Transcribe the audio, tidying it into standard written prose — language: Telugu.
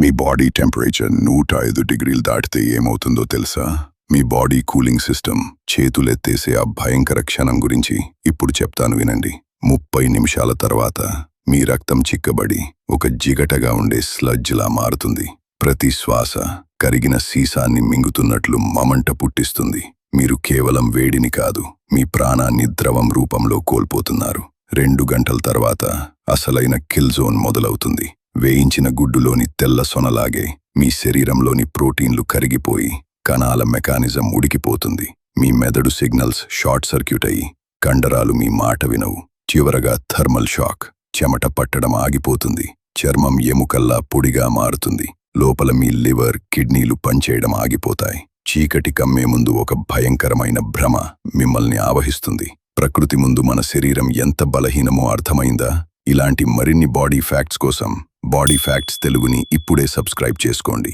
మీ బాడీ టెంపరేచర్ 105 డిగ్రీలు దాటితే ఏమవుతుందో తెలుసా? మీ బాడీ కూలింగ్ సిస్టమ్ చేతులెత్తేసే ఆ భయంకర క్షణం గురించి ఇప్పుడు చెప్తాను వినండి. 30 నిమిషాల తర్వాత మీ రక్తం చిక్కబడి ఒక జిగటగా ఉండే స్లడ్జ్లా మారుతుంది. ప్రతి శ్వాస కరిగిన సీసాన్ని మింగుతున్నట్లు మమంట పుట్టిస్తుంది. మీరు కేవలం వేడిని కాదు, మీ ప్రాణాన్ని ద్రవం రూపంలో కోల్పోతున్నారు. 2 గంటల తర్వాత అసలైన కిల్ జోన్ మొదలవుతుంది. వేయించిన గుడ్డులోని తెల్ల సొనలాగే మీ శరీరంలోని ప్రోటీన్లు కరిగిపోయి కణాల మెకానిజం ఉడికిపోతుంది. మీ మెదడు సిగ్నల్స్ షార్ట్ సర్క్యూట్ అయ్యి కండరాలు మీ మాట వినవు. చివరగా థర్మల్ షాక్, చెమట పట్టడం ఆగిపోతుంది. చర్మం ఎముకల్లా పొడిగా మారుతుంది. లోపల మీ లివర్, కిడ్నీలు పనిచేయడం ఆగిపోతాయి. చీకటి కమ్మే ముందు ఒక భయంకరమైన భ్రమ మిమ్మల్ని ఆవహిస్తుంది. ప్రకృతి ముందు మన శరీరం ఎంత బలహీనమో అర్థమైందా? ఇలాంటి మరిన్ని బాడీ ఫ్యాక్ట్స్ కోసం బాడీ ఫ్యాక్ట్స్ తెలుగుని ఇప్పుడే సబ్స్క్రైబ్ చేసుకోండి.